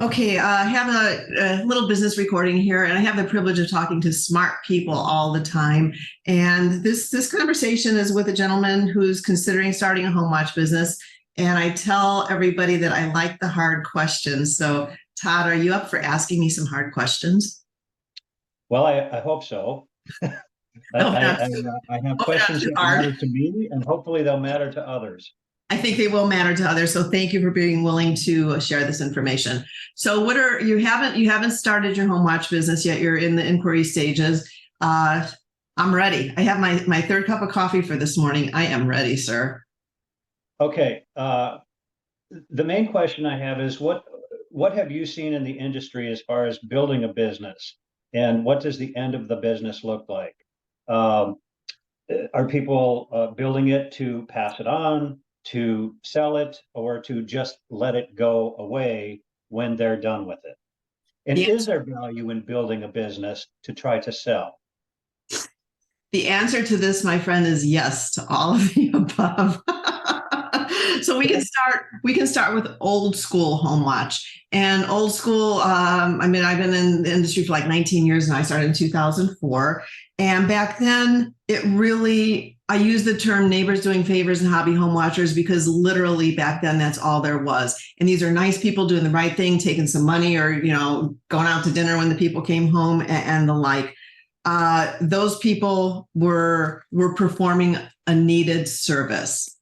Okay, I have a little business recording here, and I have the privilege of talking to smart people all the time. And this conversation is with a gentleman who's considering starting a home watch business. And I tell everybody that I like the hard questions. So, Todd, are you up for asking me some hard questions? Well, I hope so. I, Oh, I, not, I, I have oh, not questions too that hard. matter to me, and hopefully they'll matter to others. I think they will matter to others. So thank you for being willing to share this information. So what are you haven't started your home watch business yet. You're in the inquiry stages. I'm ready. I have my third cup of coffee for this morning. I am ready, sir. Okay. The main question I have is what have you seen in the industry as far as building a business, and what does the end of the business look like? Um, are people building it to pass it on, to sell it, or to just let it go away when they're done with it? And The, is there value in building a business to try to sell? the answer to this, my friend, is yes to all of the above. So we can start with old school home watch. And old school, I mean, I've been in the industry for like 19 years, and I started in 2004. And back then, I use the term neighbors doing favors and hobby home watchers because literally back then that's all there was. And these are nice people doing the right thing, taking some money, or going out to dinner when the people came home, and the like. Those people were performing a needed service.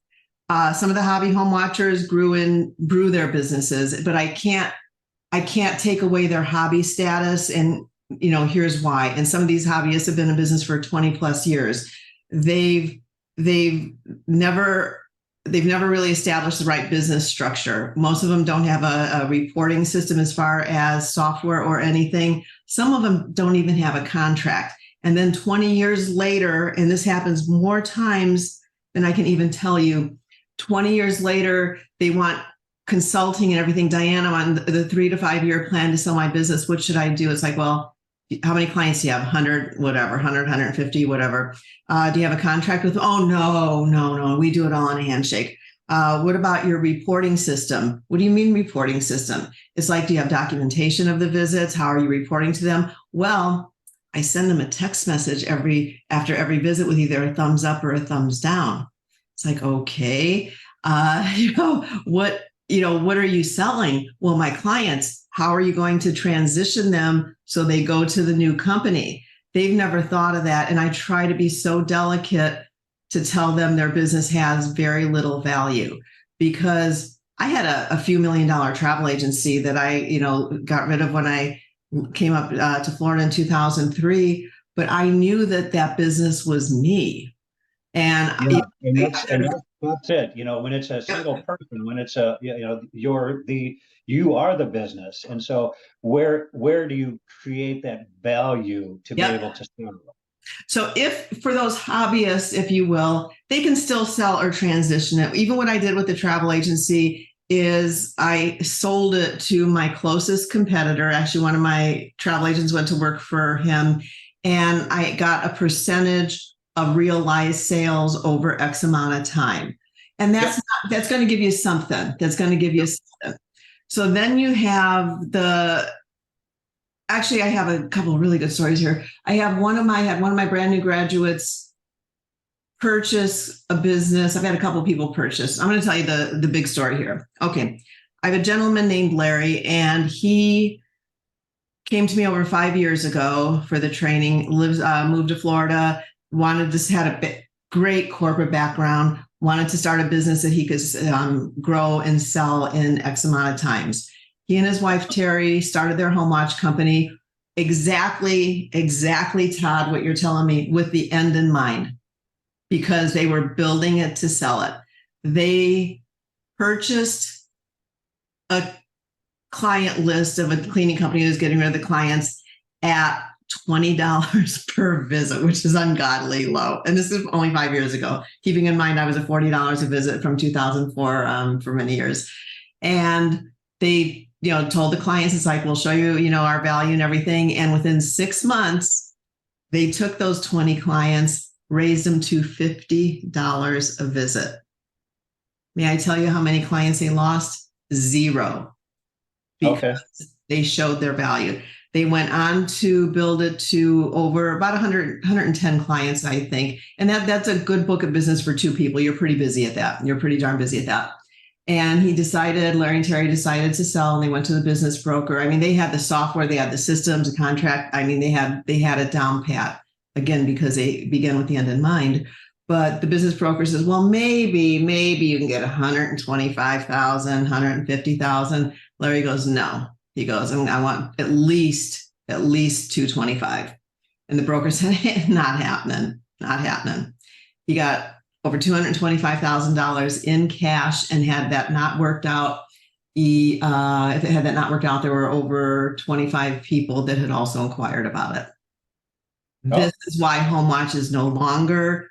Some of the hobby home watchers grew their businesses, but I can't take away their hobby status. And here's why. And some of these hobbyists have been in business for 20 plus years. They've they've never they've never really established the right business structure. Most of them don't have a reporting system as far as software or anything. Some of them don't even have a contract. And then 20 years later, and this happens more times than I can even tell you, 20 years later, they want consulting and everything. Diane, I'm on the 3 to 5 year plan to sell my business. What should I do? It's like, well, how many clients do you have? 100, whatever, 100, 150, whatever. Do you have a contract with? Oh, no, no, no. We do it all on a handshake. What about your reporting system? What do you mean reporting system? It's like, do you have documentation of the visits? How are you reporting to them? Well, I send them a text message after every visit with either a thumbs up or a thumbs down. It's like, okay, what are you selling? Well, my clients, how are you going to transition them so they go to the new company? They've never thought of that. And I try to be so delicate to tell them their business has very little value, because I had a few $1 million travel agency that I, got rid of when I came up to Florida in 2003. But I knew that business was me. And Yeah, and that's it. When it's a single person, when it's you are the business, and so where do you create that value to be yep. able to sell? So if for those hobbyists, if you will, they can still sell or transition it. Even what I did with the travel agency is I sold it to my closest competitor. Actually, one of my travel agents went to work for him, and I got a percentage of realized sales over X amount of time. And Yep. that's going to give you something. That's going to give you something. So then you have actually, I have a couple of really good stories here. I had one of my brand new graduates purchase a business. I've had a couple of people purchase. I'm going to tell you the big story here. Okay. I have a gentleman named Larry, and he came to me over 5 years ago for the training, moved to Florida, had a great corporate background, wanted to start a business that he could grow and sell in X amount of times. He and his wife, Terry, started their home watch company exactly, Todd, what you're telling me, with the end in mind, because they were building it to sell it. They purchased a client list of a cleaning company who was getting rid of the clients at $20 per visit, which is ungodly low. And this is only 5 years ago, keeping in mind I was at $40 a visit from 2004 for many years. And they told the clients, it's like, we'll show you, our value and everything. And within 6 months, they took those 20 clients, raised them to $50 a visit. May I tell you how many clients they lost? 0. because Okay. they showed their value. They went on to build it to over about 110 clients, I think. And that's a good book of business for two people. You're pretty busy at that. You're pretty darn busy at that. And Larry and Terry decided to sell, and they went to the business broker. I mean, they had the software, they had the systems, the contract. I mean, they had it down pat, again, because they began with the end in mind. But the business broker says, well, maybe you can get 125,000, 150,000. Larry goes, no. He goes, I want at least 225. And the broker said, not happening. He got over $225,000 in cash, and had that not worked out, if it had that not worked out, there were over 25 people that had also inquired about it. Oh. This is why home watch is no longer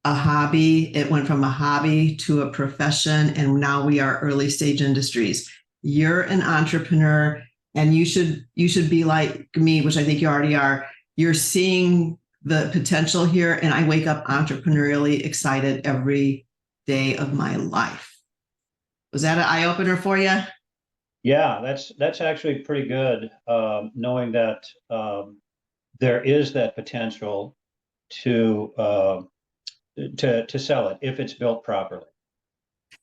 a hobby. It went from a hobby to a profession, and now we are early stage industries. You're an entrepreneur, and you should be like me, which I think you already are. You're seeing the potential here, and I wake up entrepreneurially excited every day of my life. Was that an eye-opener for you? Yeah, that's actually pretty good, knowing that there is that potential to sell it if it's built properly.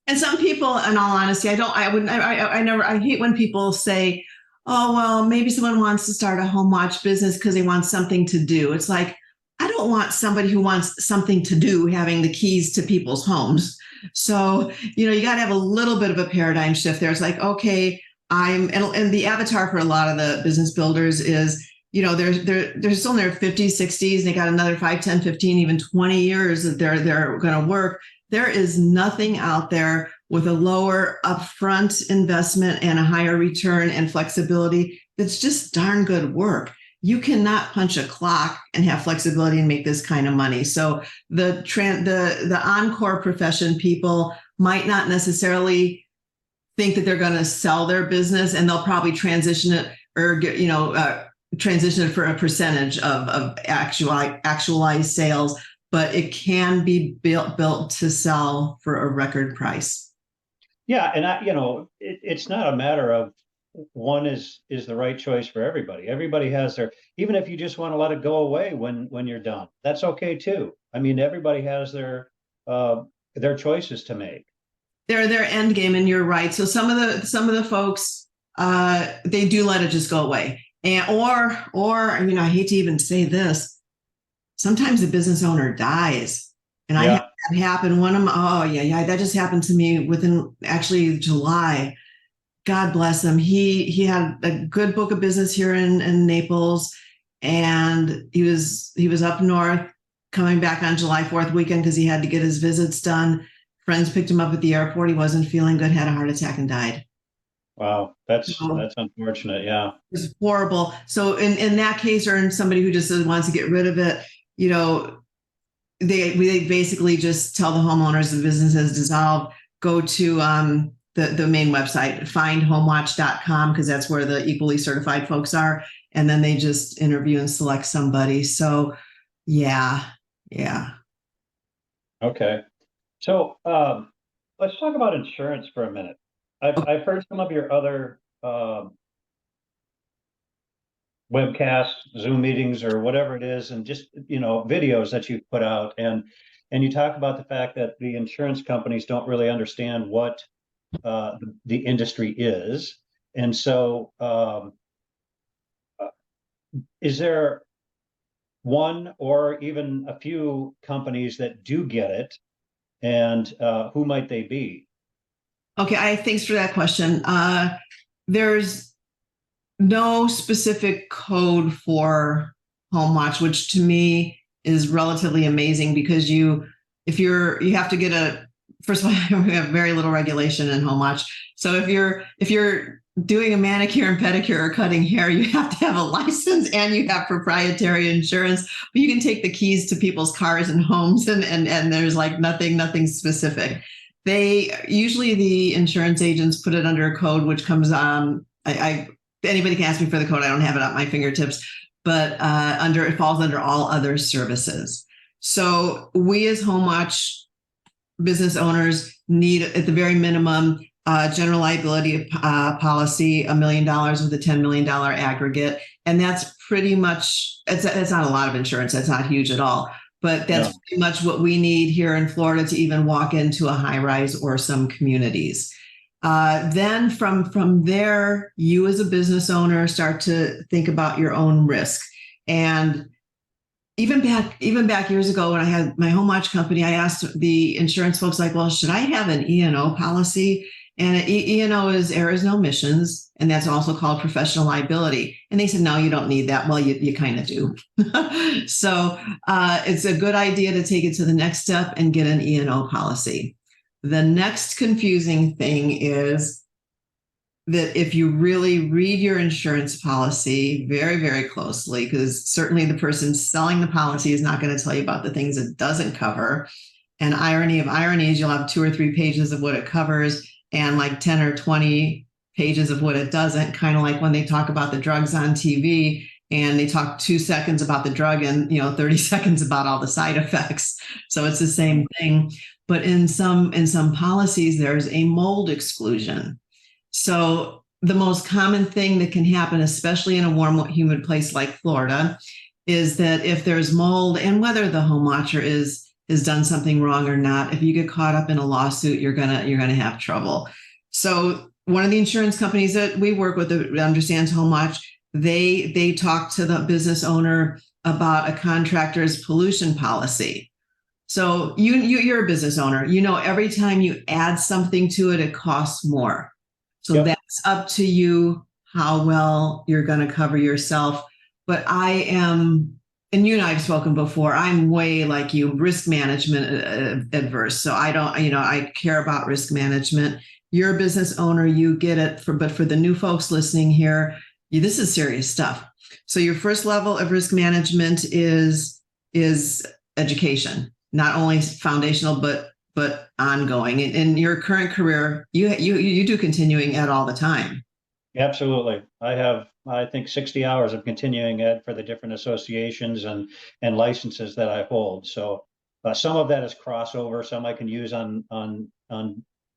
And some people, in all honesty, I hate when people say, oh, well, maybe someone wants to start a home watch business because they want something to do. It's like, I don't want somebody who wants something to do having the keys to people's homes. So, you got to have a little bit of a paradigm shift there. It's like, okay, and the avatar for a lot of the business builders is, they're still in their 50s, 60s, and they got another 5, 10, 15, even 20 years that they're going to work. There is nothing out there with a lower upfront investment and a higher return and flexibility. That's just darn good work. You cannot punch a clock and have flexibility and make this kind of money. So the encore profession people might not necessarily think that they're going to sell their business, and they'll probably transition it or transition it for a percentage of actualized sales. But it can be built to sell for a record price. Yeah, and it's not a matter of one is the right choice for everybody. Everybody has even if you just want to let it go away when you're done, that's okay too. I mean, everybody has their choices to make. They're their end game, and you're right. So some of the folks, they do let it just go away, and or I hate to even say this, sometimes the business owner dies. And I had that happen. One of them, that just happened to me within actually July. God bless him. He had a good book of business here in Naples, and he was up north coming back on July 4th weekend because he had to get his visits done. Friends picked him up at the airport. He wasn't feeling good, had a heart attack, and died. Wow, that's unfortunate. Yeah, it's horrible. So in that case, or in somebody who just wants to get rid of it, they basically just tell the homeowners the business has dissolved. Go to the main website, findhomewatch.com, because that's where the equally certified folks are. And then they just interview and select somebody. So, yeah. Okay. So let's talk about insurance for a minute. I've heard some of your other webcasts, Zoom meetings, or whatever it is, and just videos that you've put out, and you talk about the fact that the insurance companies don't really understand what the industry is, and so is there one or even a few companies that do get it, and who might they be? Okay, thanks for that question. There's no specific code for home watch, which to me is relatively amazing, because you have to get first of all, we have very little regulation in home watch. So if you're doing a manicure and pedicure or cutting hair, you have to have a license and you have proprietary insurance. But you can take the keys to people's cars and homes, and there's like nothing specific. Usually the insurance agents put it under a code, which comes on. Anybody can ask me for the code. I don't have it at my fingertips, but it falls under all other services. So we as home watch business owners need, at the very minimum, general liability policy, $1 million with a $10 million aggregate. And that's pretty much, it's not a lot of insurance. That's not huge at all. But that's pretty much what we need here in Florida to even walk into a high rise or some communities. Then from there, you as a business owner start to think about your own risk. And even back years ago when I had my home watch company, I asked the insurance folks, like, well, should I have an E&O policy? And E&O is errors and omissions, and that's also called professional liability. And they said, no, you don't need that. Well, you kind of do. So it's a good idea to take it to the next step and get an E&O policy. The next confusing thing is that if you really read your insurance policy very, very closely, because certainly the person selling the policy is not going to tell you about the things it doesn't cover. And irony of ironies, you'll have 2 or 3 pages of what it covers and like 10 or 20 pages of what it doesn't, kind of like when they talk about the drugs on TV and they talk 2 seconds about the drug and 30 seconds about all the side effects. So it's the same thing. But in some policies, there's a mold exclusion. So the most common thing that can happen, especially in a warm, humid place like Florida, is that if there's mold, and whether the home watcher has done something wrong or not, if you get caught up in a lawsuit, you're gonna have trouble. So one of the insurance companies that we work with that understands home watch, they talk to the business owner about a contractor's pollution policy. So you're a business owner. Every time you add something to it, it costs more. So that's up to you how well you're going to cover yourself. But I am, and you and I have spoken before, I'm way like you, risk management adverse. So I don't, I care about risk management. You're a business owner, you get it. But for the new folks listening here, this is serious stuff. So your first level of risk management is education, not only foundational, but ongoing. In your current career, you do continuing ed all the time. Absolutely. I have, I think, 60 hours of continuing ed for the different associations and licenses that I hold. So some of that is crossover. Some I can use on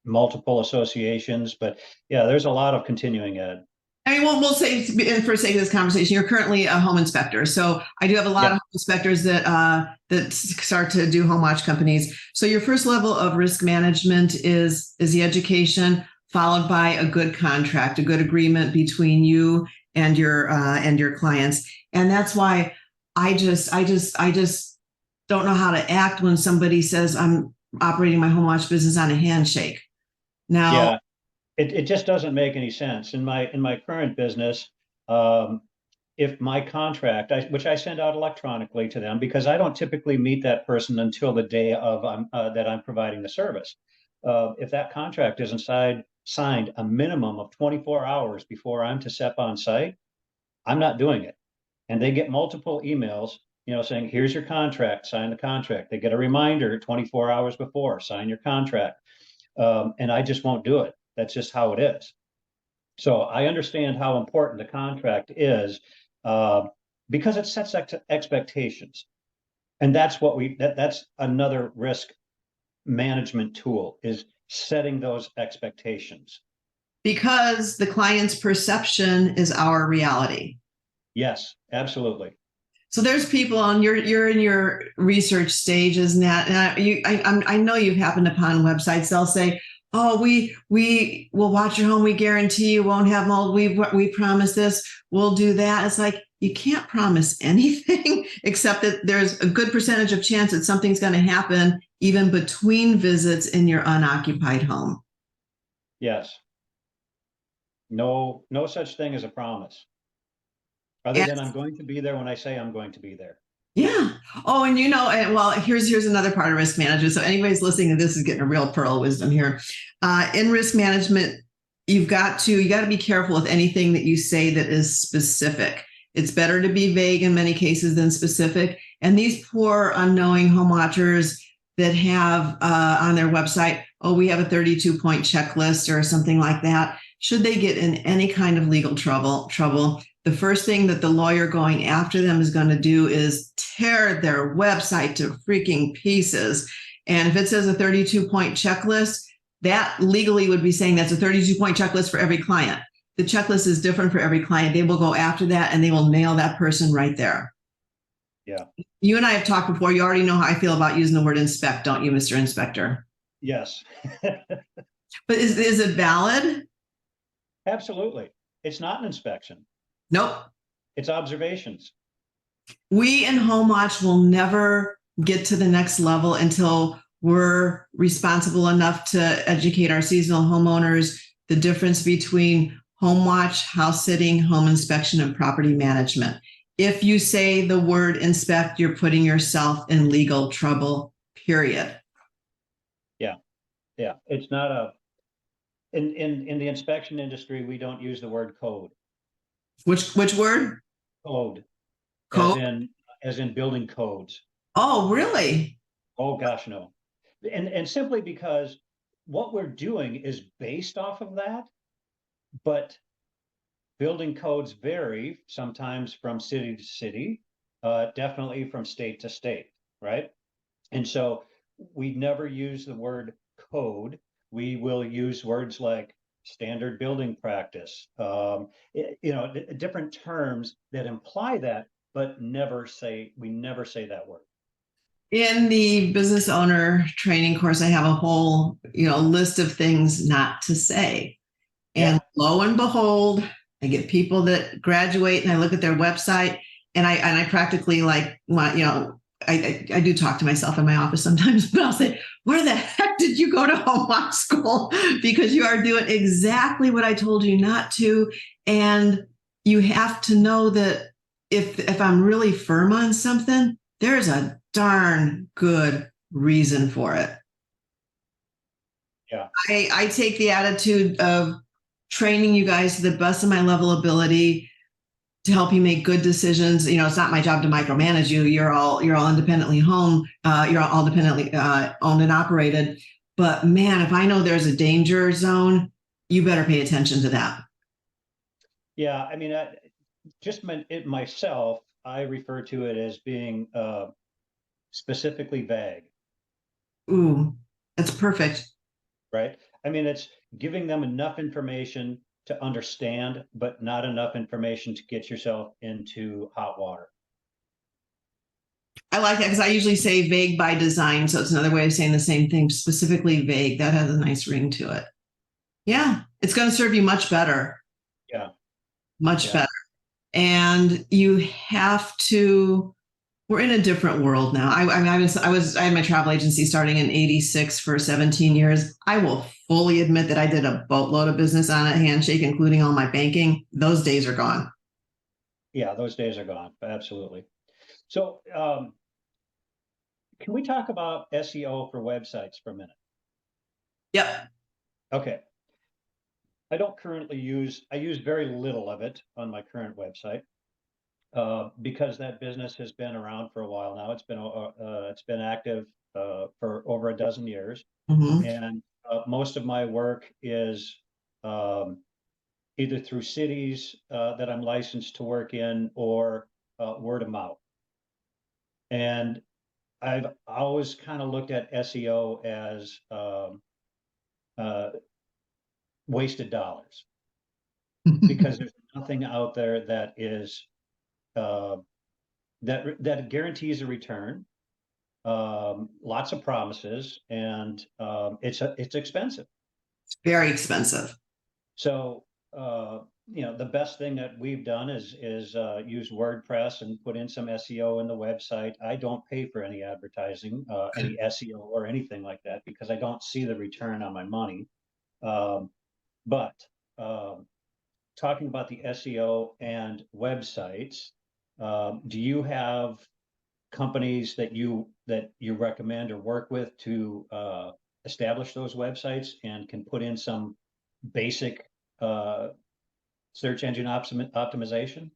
multiple associations. But yeah, there's a lot of continuing ed. I mean, we'll say, for sake of this conversation, you're currently a home inspector. So I do have a lot of home inspectors that start to do home watch companies. So your first level of risk management is the education, followed by a good contract, a good agreement between you and your clients. And that's why I just don't know how to act when somebody says I'm operating my home watch business on a handshake. Now. Yeah. It just doesn't make any sense in my current business. If my contract, which I send out electronically to them, because I don't typically meet that person until the day of that I'm providing the service. If that contract isn't signed a minimum of 24 hours before I'm to step on site, I'm not doing it. And they get multiple emails, saying, here's your contract, sign the contract. They get a reminder 24 hours before, sign your contract. And I just won't do it. That's just how it is. So I understand how important the contract is because it sets expectations. And that's that's another risk management tool, is setting those expectations. Because the client's perception is our reality. Yes, absolutely. So there's people on you're in your research stages, Nat, and I know you've happened upon websites. They'll say, oh, we will watch your home. We guarantee you won't have mold. We promise this. We'll do that. It's like, you can't promise anything except that there's a good percentage of chance that something's going to happen even between visits in your unoccupied home. Yes. No such thing as a promise. Other than I'm going to be there when I say I'm going to be there. Yeah. Oh, and well, here's another part of risk management. So anybody's listening to this is getting a real pearl of wisdom here. In risk management, you got to be careful with anything that you say that is specific. It's better to be vague in many cases than specific. And these poor unknowing home watchers that have on their website, oh, we have a 32-point checklist or something like that. Should they get in any kind of legal trouble, the first thing that the lawyer going after them is going to do is tear their website to freaking pieces. And if it says a 32-point checklist, that legally would be saying that's a 32-point checklist for every client. The checklist is different for every client. They will go after that and they will nail that person right there. Yeah. You and I have talked before. You already know how I feel about using the word inspect, don't you, Mr. Inspector? Yes. But is it valid? Absolutely. It's not an inspection. Nope. It's observations. We in Home Watch will never get to the next level until we're responsible enough to educate our seasonal homeowners the difference between home watch, house sitting, home inspection, and property management. If you say the word inspect, you're putting yourself in legal trouble, period. Yeah. Yeah. It's not a, in the inspection industry, we don't use the word code. Which word? Code. Code? As in building codes. Oh, really? Oh gosh, no. And simply because what we're doing is based off of that, but building codes vary sometimes from city to city, definitely from state to state, right? And so we never use the word code. We will use words like standard building practice, different terms that imply that, but we never say that word. In the business owner training course, I have a whole, list of things not to say. And lo and behold, I get people that graduate and I look at their website and I practically I do talk to myself in my office sometimes, but I'll say, where the heck did you go to home watch school? Because you are doing exactly what I told you not to. And you have to know that if I'm really firm on something, there's a darn good reason for it. Yeah. I take the attitude of training you guys to the best of my level ability to help you make good decisions. It's not my job to micromanage you. You're all independently home. You're all independently owned and operated. But man, if I know there's a danger zone, you better pay attention to that. Yeah. I mean, myself, I refer to it as being specifically vague. Ooh, that's perfect. Right. I mean, it's giving them enough information to understand, but not enough information to get yourself into hot water. I like that because I usually say vague by design. So it's another way of saying the same thing, specifically vague. That has a nice ring to it. Yeah, it's going to serve you much better. Yeah. Much better. And you have to, we're in a different world now. I had my travel agency starting in 86 for 17 years. I will fully admit that I did a boatload of business on a handshake, including all my banking. Those days are gone. Yeah, those days are gone. Absolutely. So can we talk about SEO for websites for a minute? Yep. Okay. I use very little of it on my current website because that business has been around for a while now. It's been active for over a dozen years. Mm-hmm. And most of my work is either through cities that I'm licensed to work in or word of mouth. And I've always kind of looked at SEO as wasted dollars because there's nothing out there that is that guarantees a return. Lots of promises, and it's expensive. It's very expensive. So the best thing that we've done is use WordPress and put in some SEO in the website. I don't pay for any advertising, any SEO or anything like that because I don't see the return on my money. But talking about the SEO and websites, do you have companies that you recommend or work with to establish those websites and can put in some basic search engine optimization?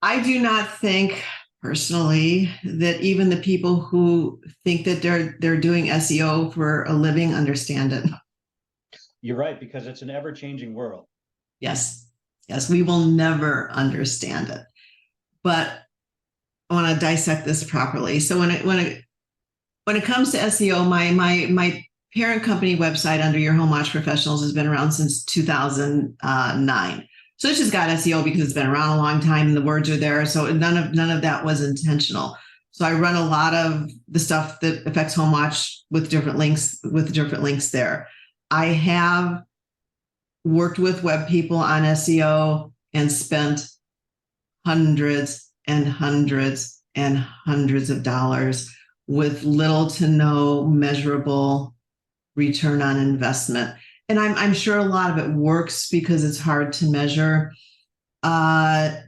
I do not think personally that even the people who think that they're doing SEO for a living understand it. You're right, because it's an ever-changing world. Yes. Yes, we will never understand it. But I want to dissect this properly. So when it comes to SEO, my parent company website under Your Home Watch Professionals has been around since 2009. So it's just got SEO because it's been around a long time and the words are there. So none of that was intentional. So I run a lot of the stuff that affects Home Watch with different links there. I have worked with web people on SEO and spent hundreds and hundreds and hundreds of dollars with little to no measurable return on investment. And I'm sure a lot of it works because it's hard to measure. A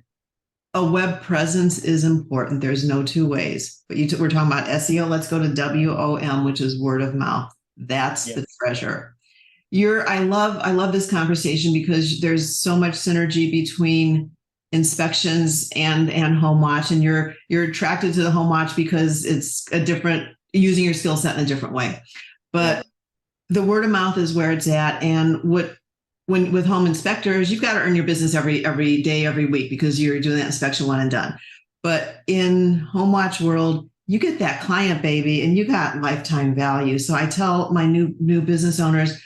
web presence is important. There's no two ways. But we're talking about SEO. Let's go to WOM, which is word of mouth. That's the treasure. I love this conversation because there's so much synergy between inspections and Home Watch, and you're attracted to the Home Watch because it's using your skill set in a different way. But the word of mouth is where it's at. And when with home inspectors, you've got to earn your business every day, every week, because you're doing that inspection one and done. But in Home Watch world, you get that client, baby, and you got lifetime value. So I tell my new business owners,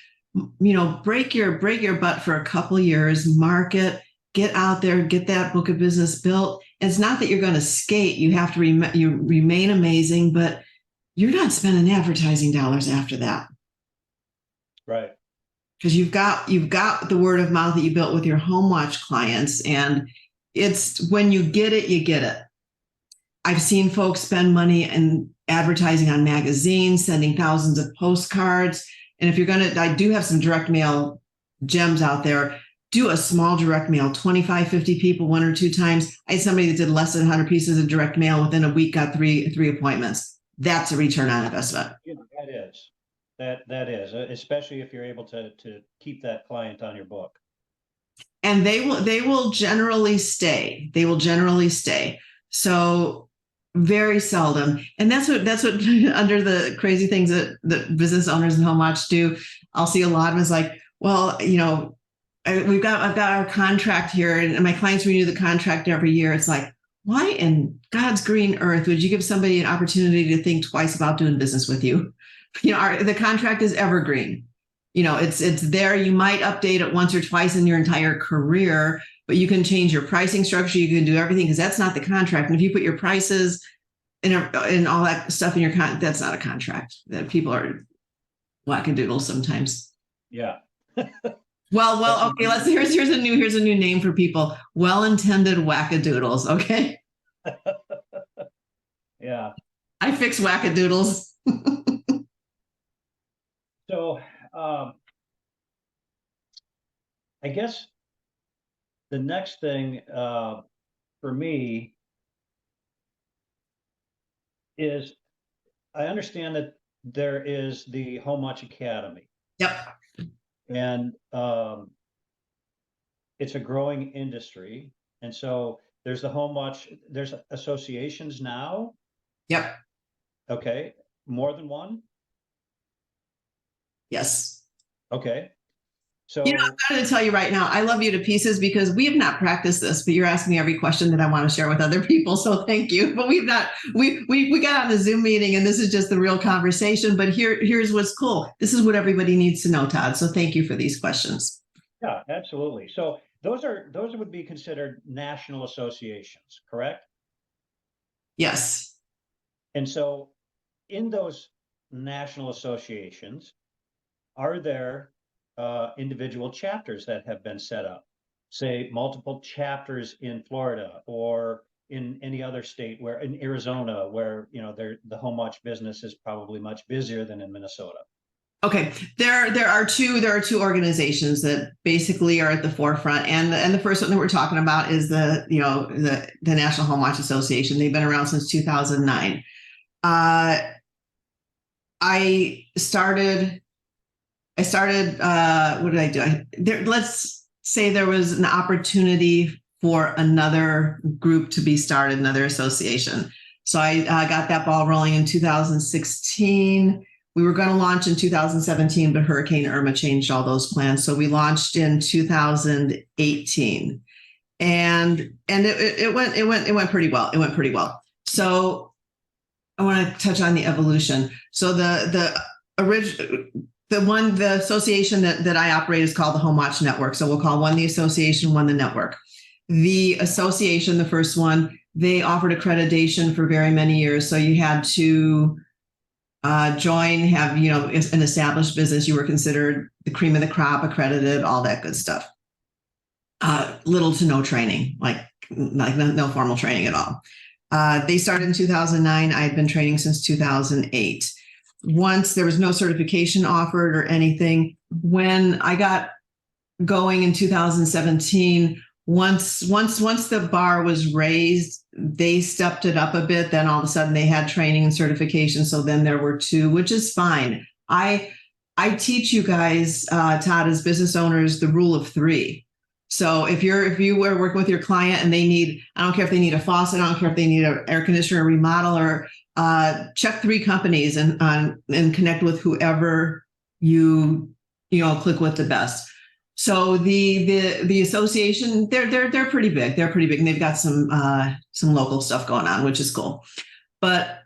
break your butt for a couple of years, market, get out there, get that book of business built. And it's not that you're going to skate. You have to remain amazing, but you're not spending advertising dollars after that. Right. Because you've got the word of mouth that you built with your Home Watch clients. And it's when you get it, you get it. I've seen folks spend money in advertising on magazines, sending thousands of postcards. And if I do have some direct mail gems out there. Do a small direct mail, 25, 50 people, 1 or 2 times. I had somebody that did less than 100 pieces of direct mail within a week, got three appointments. That's a return on investment. That is, especially if you're able to keep that client on your book. And they will generally stay. So very seldom. And that's what under the crazy things that business owners and Home Watch do. I'll see a lot of them is like, well, I've got our contract here, and my clients renew the contract every year. It's like, why in God's green earth would you give somebody an opportunity to think twice about doing business with you? The contract is evergreen. It's there. You might update it once or twice in your entire career, but you can change your pricing structure. You can do everything because that's not the contract. And if you put your prices and all that stuff in your that's not a contract. That people are wackadoodles sometimes. Yeah. Well, okay. Here's a new name for people. Well-intended wackadoodles. Okay. Yeah. I fix wackadoodles. So, I guess the next thing for me is I understand that there is the Home Watch Academy. Yep. And it's a growing industry. And so there's the Home Watch, there's associations now. Yep. Okay. More than one? Yes. Okay. So I'm going to tell you right now, I love you to pieces because we have not practiced this, but you're asking me every question that I want to share with other people. So thank you. But we got on the Zoom meeting and this is just the real conversation. But here's what's cool. This is what everybody needs to know, Todd. So thank you for these questions. Yeah, absolutely. So those would be considered national associations, correct? Yes. And so in those national associations, are there individual chapters that have been set up, say multiple chapters in Florida or in any other state, where in Arizona, where the Home Watch business is probably much busier than in Minnesota? Okay, there are two organizations that basically are at the forefront, and the first one that we're talking about is the National Home Watch Association. They've been around since 2009. I started. What did I do? Let's say there was an opportunity for another group to be started, another association. So I got that ball rolling in 2016. We were going to launch in 2017, but Hurricane Irma changed all those plans. So we launched in 2018, and it went pretty well. It went pretty well. So I want to touch on the evolution. So the the association that I operate is called the Home Watch Network. So we'll call one the association, one the network. The association, the first one, they offered accreditation for very many years. So you had to join, have, an established business. You were considered the cream of the crop, accredited, all that good stuff. Little to no training, like no formal training at all. They started in 2009. I had been training since 2008. Once there was no certification offered or anything, when I got going in 2017, once the bar was raised, they stepped it up a bit. Then all of a sudden they had training and certification. So then there were two, which is fine. I teach you guys, Todd, as business owners, the rule of three. So if you were working with your client and they need, I don't care if they need a faucet, I don't care if they need an air conditioner, remodel, or check 3 companies and connect with whoever you click with the best. So the association, they're pretty big. They're pretty big, and they've got some local stuff going on, which is cool. But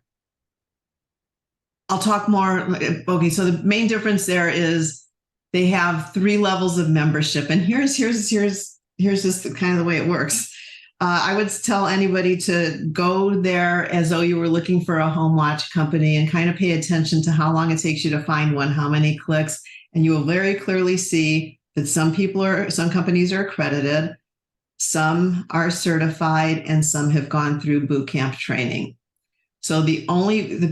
I'll talk more. Okay, so the main difference there is they have 3 levels of membership, and here's just kind of the way it works. I would tell anybody to go there as though you were looking for a home watch company and kind of pay attention to how long it takes you to find one, how many clicks, and you will very clearly see that some companies are accredited, some are certified, and some have gone through boot camp training. So the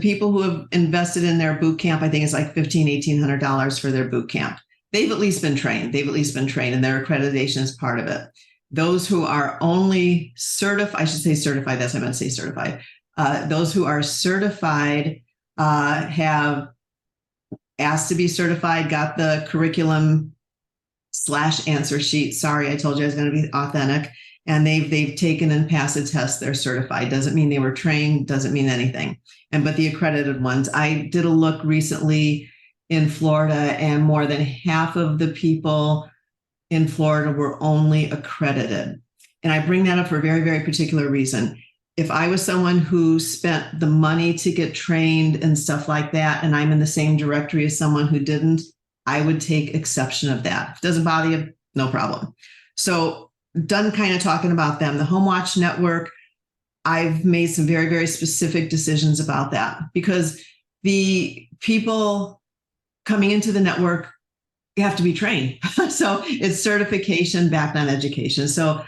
people who have invested in their boot camp, I think it's like $1,800 for their boot camp. They've at least been trained. And their accreditation is part of it. Those who are only certified, I should say certified, that's what I meant to say certified. Those who are certified have asked to be certified, got the curriculum / answer sheet. Sorry, I told you I was going to be authentic. And they've taken and passed a test. They're certified. Doesn't mean they were trained. Doesn't mean anything. But the accredited ones, I did a look recently in Florida, and more than half of the people in Florida were only accredited. And I bring that up for a very, very particular reason. If I was someone who spent the money to get trained and stuff like that, and I'm in the same directory as someone who didn't, I would take exception of that. If it doesn't bother you, no problem. So done kind of talking about them. The Home Watch Network, I've made some very, very specific decisions about that, because the people coming into the network, you have to be trained. So it's certification backed on education. So,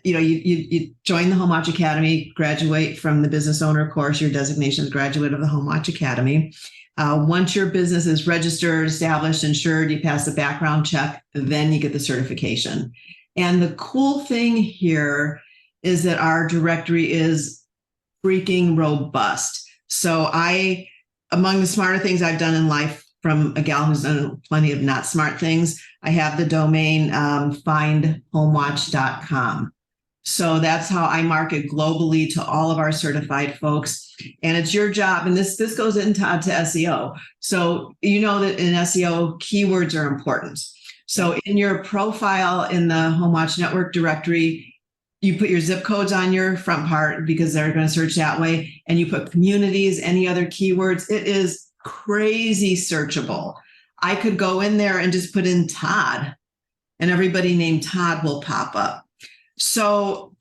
you join the Home Watch Academy, graduate from the business owner course, your designation is graduate of the Home Watch Academy. Once your business is registered, established, insured, you pass the background check, then you get the certification. And the cool thing here is that our directory is freaking robust. So among the smarter things I've done in life, from a gal who's done plenty of not smart things, I have the domain findhomewatch.com. So that's how I market globally to all of our certified folks. And it's your job. And this goes into SEO. So you know that in SEO, keywords are important. So in your profile in the Home Watch Network directory, you put your zip codes on your front part because they're going to search that way. And you put communities, any other keywords. It is crazy searchable. I could go in there and just put in Todd, and everybody named Todd will pop up. So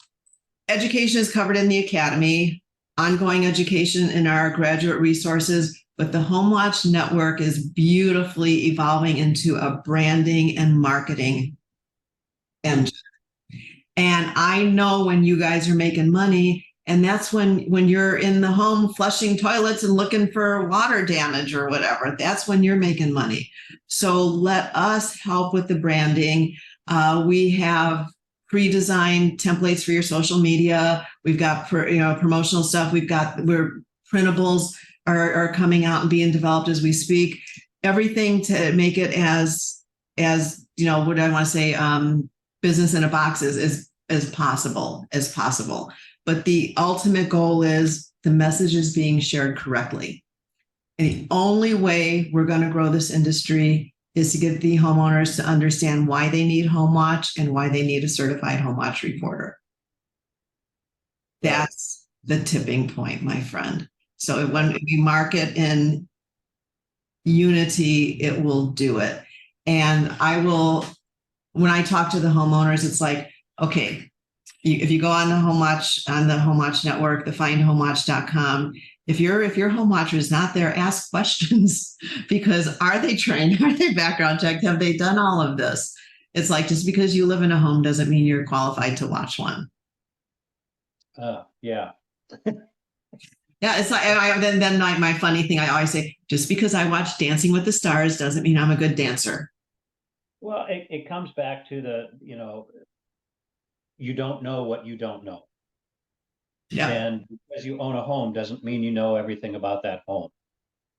education is covered in the academy, ongoing education in our graduate resources, but the Home Watch Network is beautifully evolving into a branding and marketing engine. And I know when you guys are making money, and that's when you're in the home flushing toilets and looking for water damage or whatever, that's when you're making money. So let us help with the branding. We have pre-designed templates for your social media. We've got promotional stuff. We're printables are coming out and being developed as we speak. Everything to make it as what I want to say, business in a box as possible. But the ultimate goal is the message is being shared correctly. And the only way we're going to grow this industry is to get the homeowners to understand why they need Home Watch and why they need a certified Home Watch reporter. That's the tipping point, my friend. So when we market in unity, it will do it. And when I talk to the homeowners, it's like, okay, if you go on the Home Watch network, the findhomewatch.com, if your home watcher is not there, ask questions because are they trained? Are they background checked? Have they done all of this? It's like, just because you live in a home doesn't mean you're qualified to watch one. Yeah. Yeah, it's like then my funny thing I always say, just because I watch Dancing with the Stars doesn't mean I'm a good dancer. Well, it comes back to you don't know what you don't know. Yeah. And because you own a home doesn't mean you know everything about that home.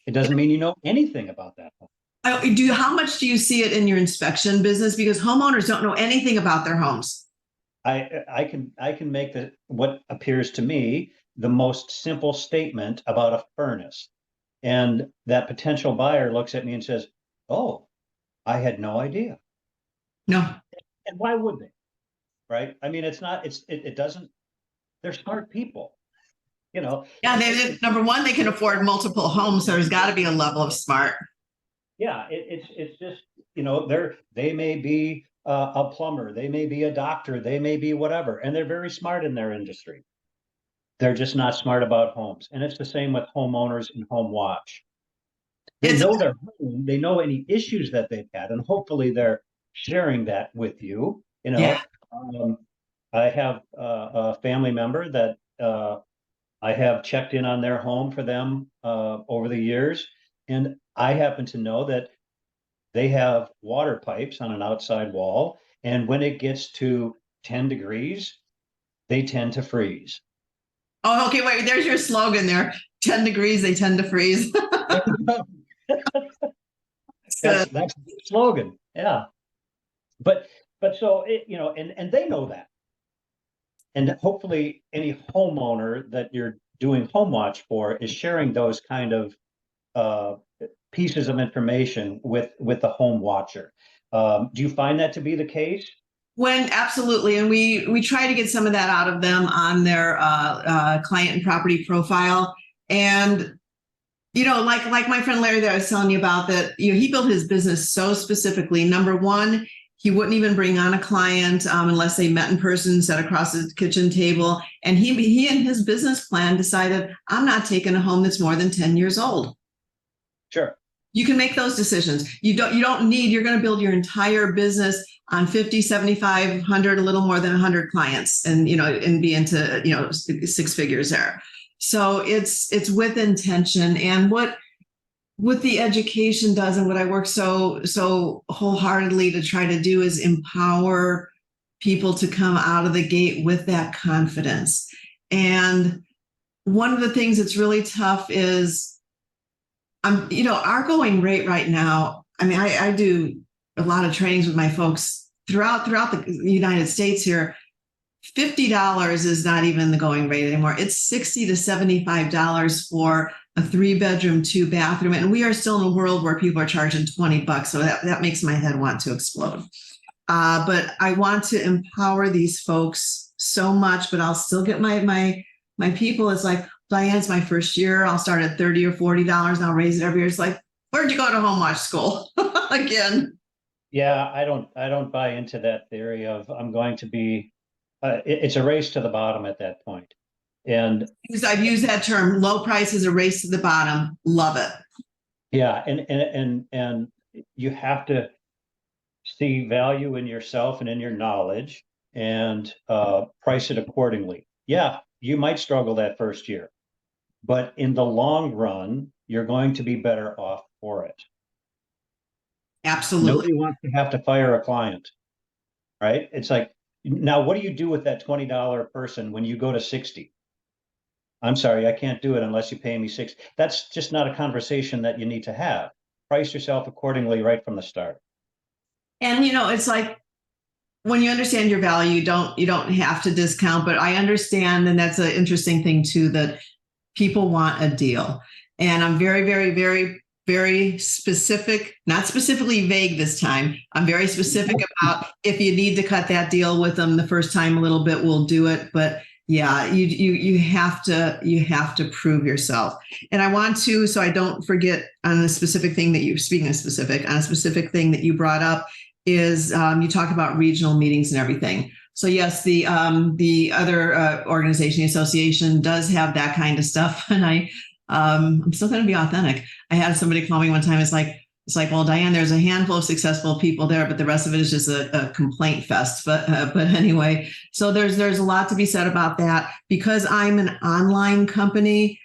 It doesn't mean you know anything about that home. How much do you see it in your inspection business? Because homeowners don't know anything about their homes. I can make what appears to me the most simple statement about a furnace. And that potential buyer looks at me and says, "Oh, I had no idea." No. And why would they? Right? I mean, it doesn't, they're smart people, Yeah, number one, they can afford multiple homes. So there's got to be a level of smart. Yeah, it's just, they may be a plumber, they may be a doctor, they may be whatever, and they're very smart in their industry. They're just not smart about homes. And it's the same with homeowners and home watch. They know their home, they know any issues that they've had, and hopefully they're sharing that with you. Yeah. I have a family member that I have checked in on their home for them over the years, and I happen to know that they have water pipes on an outside wall, and when it gets to 10 degrees, they tend to freeze. Oh, okay. Wait, there's your slogan there. 10 degrees, they tend to freeze. That's the slogan. Yeah. But so and they know that. And hopefully any homeowner that you're doing home watch for is sharing those kind of pieces of information with the home watcher. Do you find that to be the case? Absolutely, and we try to get some of that out of them on their client and property profile. And like my friend Larry that I was telling you about, that he built his business so specifically. Number one, he wouldn't even bring on a client unless they met in person, sat across the kitchen table. And he and his business plan decided, I'm not taking a home that's more than 10 years old. Sure. You can make those decisions. You're going to build your entire business on 50, 75, 100, a little more than 100 clients and be into, six figures there. So it's with intention. And what the education does, and what I work so wholeheartedly to try to do, is empower people to come out of the gate with that confidence. And one of the things that's really tough is, our going rate right now. I mean, I do a lot of trainings with my folks throughout the United States here. $50 is not even the going rate anymore. It's $60 to $75 for a 3-bedroom, 2-bathroom. And we are still in a world where people are charging $20. So that makes my head want to explode. But I want to empower these folks so much, but I'll still get my people. It's like, Diane, it's my first year. I'll start at $30 or $40 and I'll raise it every year. It's like, where'd you go to home watch school again? Yeah, I don't buy into that theory of I'm going to be. It's a race to the bottom at that point. And I've used that term. Low price is a race to the bottom. Love it. Yeah, and you have to see value in yourself and in your knowledge and price it accordingly. Yeah, you might struggle that first year, but in the long run, you're going to be better off for it. Absolutely. Nobody wants to have to fire a client, right? It's like, now what do you do with that $20 person when you go to 60? I'm sorry, I can't do it unless you pay me 60. That's just not a conversation that you need to have. Price yourself accordingly right from the start. And it's like, when you understand your value, you don't have to discount. But I understand, and that's an interesting thing too, that people want a deal. And I'm very, very, very, very specific, not specifically vague this time. I'm very specific about, if you need to cut that deal with them the first time a little bit, we'll do it. But Yeah, you have to prove yourself. And I want to, so I don't forget on a specific thing that you, speaking of specific, on a specific thing that you brought up is you talk about regional meetings and everything. So yes, the other organization, the association, does have that kind of stuff, and I'm still going to be authentic. I had somebody call me one time. It's like, well, Diane, there's a handful of successful people there, but the rest of it is just a complaint fest. But anyway, so there's a lot to be said about that. Because I'm an online company,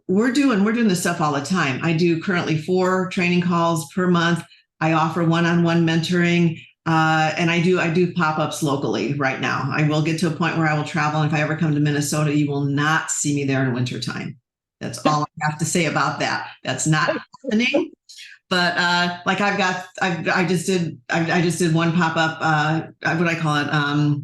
we're doing this stuff all the time. I do currently 4 training calls per month. I offer one-on-one mentoring, and I do pop-ups locally right now. I will get to a point where I will travel, and if I ever come to Minnesota, you will not see me there in wintertime. That's all I have to say about that. That's not happening. But like I just did one pop up. What I call it,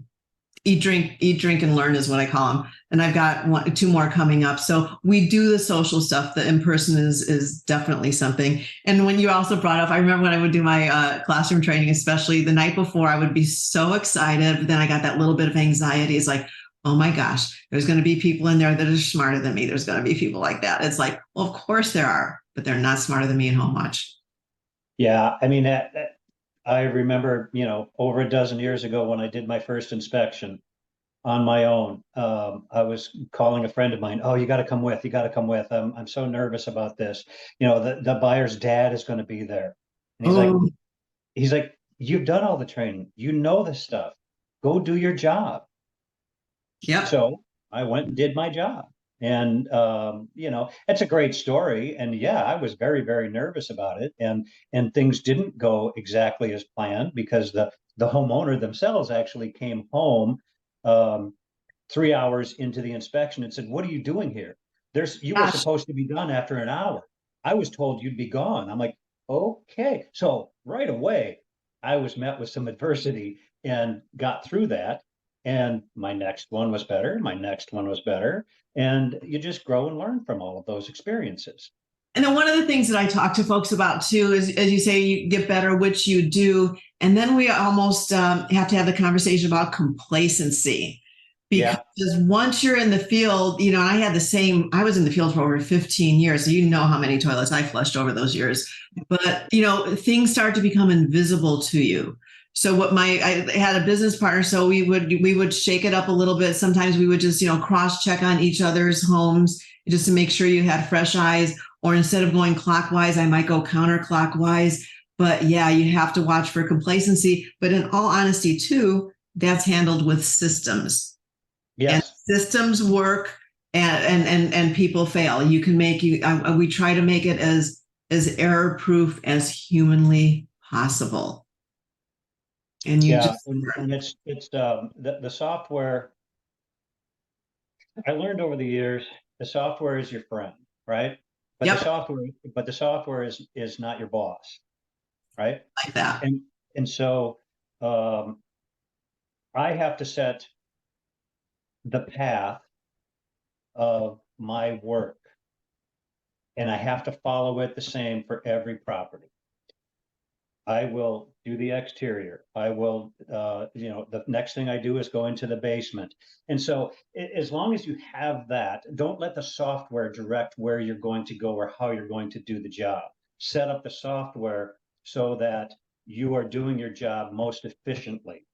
eat, drink, and learn is what I call them. And I've got 2 more coming up. So we do the social stuff. The in person is definitely something. And when you also brought up, I remember when I would do my classroom training, especially the night before, I would be so excited. But then I got that little bit of anxiety. It's like, oh my gosh, there's going to be people in there that are smarter than me. There's going to be people like that. It's like, well, of course there are, but they're not smarter than me in home watch. Yeah, I mean, I remember, over a dozen years ago when I did my first inspection on my own, I was calling a friend of mine. Oh, you got to come with. You got to come with. I'm so nervous about this. The buyer's dad is going to be there, and Oh, he's like, you've done all the training. You know this stuff. Go do your job. yep. So I went and did my job. And it's a great story. And yeah, I was very, very nervous about it. And things didn't go exactly as planned because the homeowner themselves actually came home 3 hours into the inspection and said, "What are you doing here? You were Gosh. supposed to be done after an hour. I was told you'd be gone." I'm like, okay. So right away, I was met with some adversity and got through that. And my next one was better. My next one was better. And you just grow and learn from all of those experiences. And then one of the things that I talk to folks about too is, as you say, you get better, which you do. And then we almost have to have the conversation about complacency. Because Yeah. once you're in the field, I was in the field for over 15 years. So you know how many toilets I flushed over those years. But, things start to become invisible to you. So I had a business partner, so we would shake it up a little bit. Sometimes we would just, cross check on each other's homes just to make sure you had fresh eyes. Or instead of going clockwise, I might go counterclockwise. But yeah, you have to watch for complacency. But in all honesty, too, that's handled with systems. And Yes. systems work, and people fail. You can we try to make it as error proof as humanly possible. And you Yeah. just And it's the software. I learned over the years, the software is your friend, right? But the yep, software, but the software is not your boss, right? like that. And so I have to set the path of my work, and I have to follow it the same for every property. I will do the exterior. I will, the next thing I do is go into the basement. And so as long as you have that, don't let the software direct where you're going to go or how you're going to do the job. Set up the software so that you are doing your job most efficiently.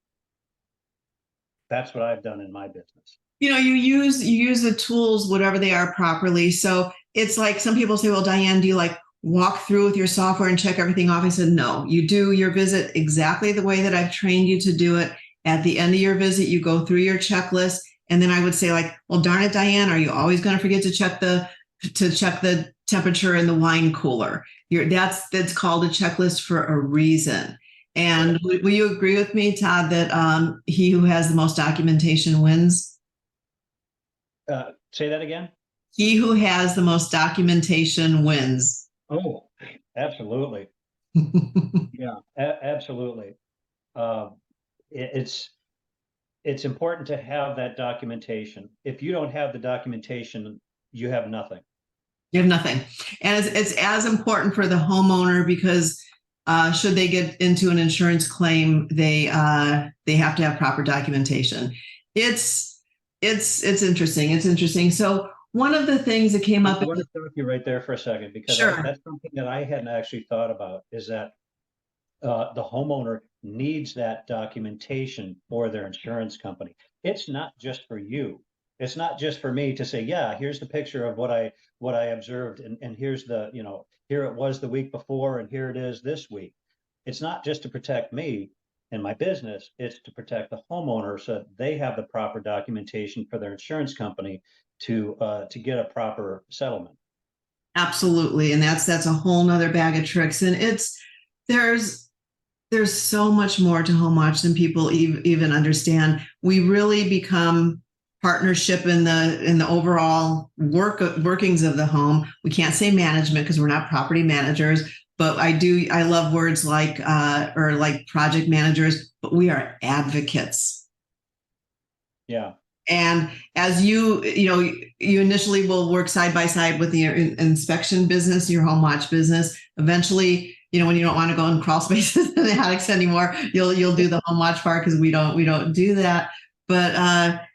That's what I've done in my business. You use the tools, whatever they are, properly. So it's like some people say, well, Diane, do you like walk through with your software and check everything off? I said, no, you do your visit exactly the way that I've trained you to do it. At the end of your visit, you go through your checklist. And then I would say, like, well, darn it, Diane, are you always going to forget to check the temperature in the wine cooler? That's called a checklist for a reason. And will you agree with me, Todd, that he who has the most documentation wins? Say that again. He who has the most documentation wins. Oh, absolutely. Yeah, absolutely. Uh, it's important to have that documentation. If you don't have the documentation, you have nothing. You have nothing. And it's as important for the homeowner because should they get into an insurance claim, they have to have proper documentation. It's it's interesting. It's interesting. So one of the things that came up, I want to stop you right there for a second because sure, that's something that I hadn't actually thought about is that the homeowner needs that documentation for their insurance company. It's not just for you. It's not just for me to say, yeah, here's the picture of what I observed, and here's the, here it was the week before, and here it is this week. It's not just to protect me and my business, it's to protect the homeowner so that they have the proper documentation for their insurance company to get a proper settlement. absolutely. And that's a whole nother bag of tricks. And there's there's so much more to home watch than people even understand. We really become partnership in the overall workings of the home. We can't say management because we're not property managers, but I love words like or like project managers, but we are advocates. Yeah. And as you initially will work side by side with the inspection business, your home watch business. Eventually, when you don't want to go in crawl spaces in the attics anymore, you'll do the home watch part because we don't do that. But at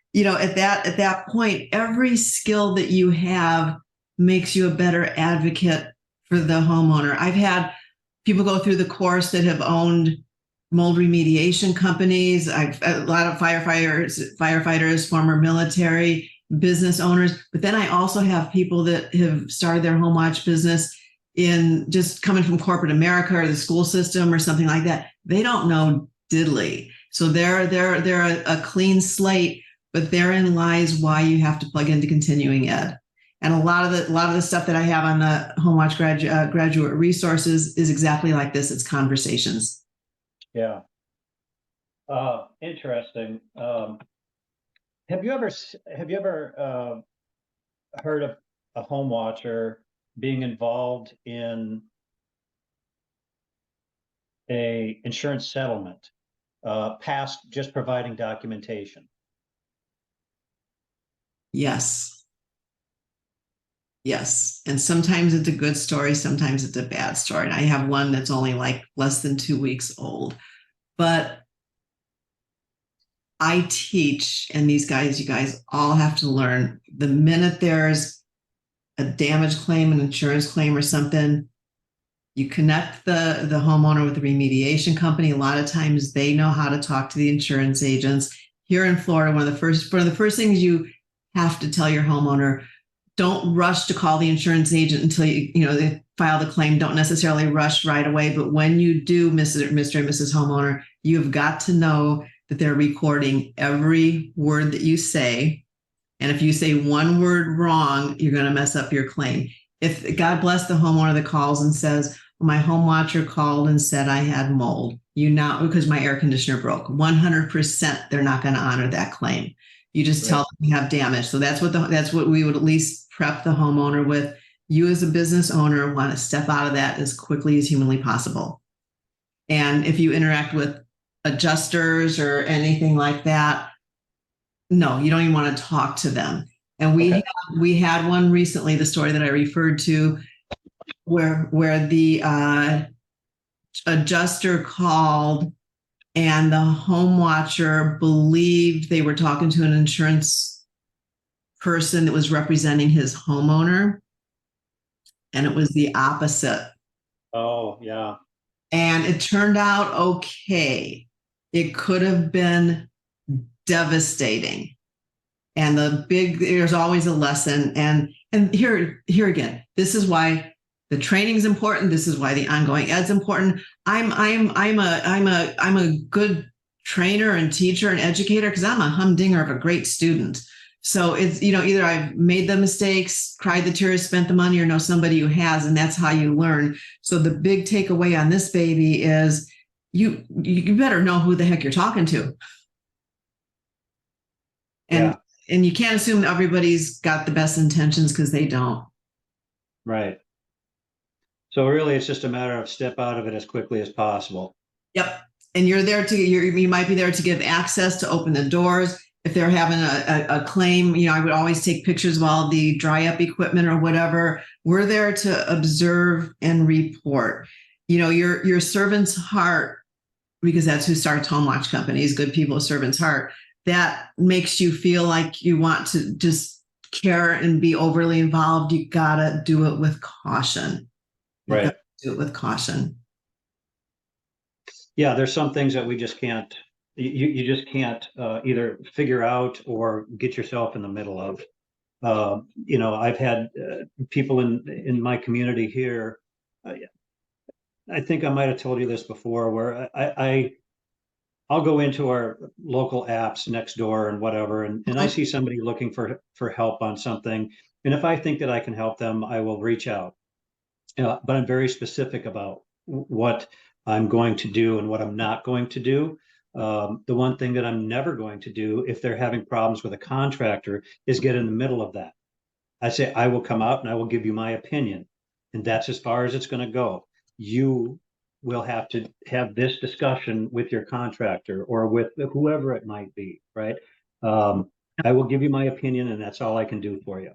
that point, every skill that you have makes you a better advocate for the homeowner. I've had people go through the course that have owned mold remediation companies. I've a lot of firefighters, former military, business owners. But then I also have people that have started their home watch business in just coming from corporate America or the school system or something like that. They don't know diddly. So they're a clean slate, but therein lies why you have to plug into continuing ed. And a lot of the stuff that I have on the home watch graduate resources is exactly like this. It's conversations. Yeah. Interesting. Have you ever heard of a home watcher being involved in a insurance settlement, past just providing documentation? Yes. Yes. And sometimes it's a good story, sometimes it's a bad story. And I have one that's only like less than 2 weeks old. But I teach, and you guys all have to learn the minute there's a damage claim, an insurance claim, or something, you connect the homeowner with the remediation company. A lot of times they know how to talk to the insurance agents. Here in Florida, one of the first things you have to tell your homeowner, don't rush to call the insurance agent until they file the claim. Don't necessarily rush right away. But when you do, Mr. and Mrs. Homeowner, you've got to know that they're recording every word that you say. And if you say one word wrong, you're going to mess up your claim. If God bless the homeowner that calls and says, my home watcher called and said I had mold, because my air conditioner broke, 100% they're not going to honor that claim. You just tell them you have damage. So that's what we would at least prep the homeowner with. You as a business owner want to step out of that as quickly as humanly possible. And if you interact with adjusters or anything like that, no, you don't even want to talk to them. And we had one recently, the story that I referred to, where the adjuster called and the home watcher believed they were talking to an insurance person that was representing his homeowner. And it was the opposite. Oh, yeah. And it turned out okay. It could have been devastating. And there's always a lesson. And here again, this is why the training is important. This is why the ongoing ed's important. I'm a good trainer and teacher and educator because I'm a humdinger of a great student. So it's, either I've made the mistakes, cried the tears, spent the money, or know somebody who has, and that's how you learn. So the big takeaway on this baby is you better know who the heck you're talking to. And you can't assume everybody's got the best intentions because they don't. Right. So really, it's just a matter of step out of it as quickly as possible. Yep. And you might be there to give access, to open the doors. If they're having a claim, I would always take pictures of all the dry up equipment or whatever. We're there to observe and report. Your servant's heart, because that's who starts home watch companies, good people, servant's heart. that makes you feel like you want to just care and be overly involved, you gotta do it with caution. Right. Do it with caution. Yeah, there's some things that we just can't, you just can't either figure out or get yourself in the middle of. I've had people in my community here. I think I might have told you this before, where I'll go into our local apps next door and whatever, and I see somebody looking for help on something, and if I think that I can help them, I will reach out. But I'm very specific about what I'm going to do and what I'm not going to do. The one thing that I'm never going to do if they're having problems with a contractor is get in the middle of that. I say, I will come out and I will give you my opinion. And that's as far as it's going to go. You will have to have this discussion with your contractor or with whoever it might be, right? I will give you my opinion and that's all I can do for you.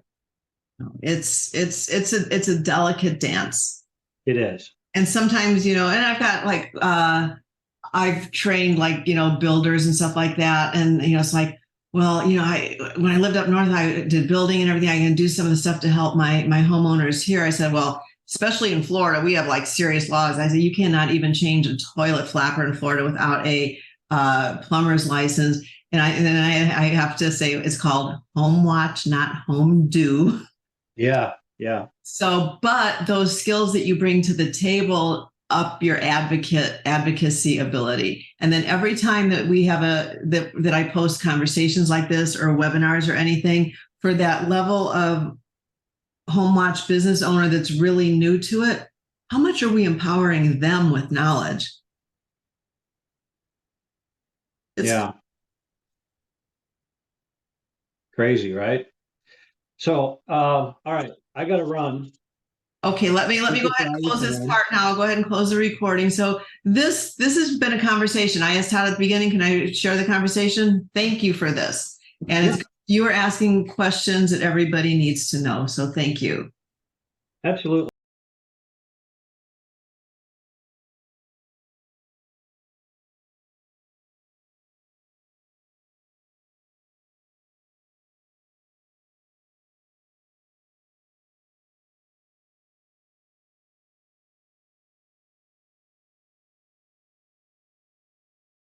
It's a delicate dance. It is. And sometimes, and I've got like I've trained like, builders and stuff like that. And it's like, well, when I lived up north, I did building and everything. I can do some of the stuff to help my homeowners here. I said, well, especially in Florida, we have like serious laws. I said, you cannot even change a toilet flapper in Florida without a plumber's license. And then I have to say it's called home watch, not home do. Yeah. Yeah. So, but those skills that you bring to the table up your advocacy ability. And then every time that we have that I post conversations like this or webinars or anything, for that level of home watch business owner that's really new to it, how much are we empowering them with knowledge? Yeah. Crazy, right? So, all right, I got to run. Okay, let me go ahead and close this part now. I'll go ahead and close the recording. So this has been a conversation. I asked Todd at the beginning, can I share the conversation? Thank you for this. And you are asking questions that everybody needs to know. So thank you. Absolutely.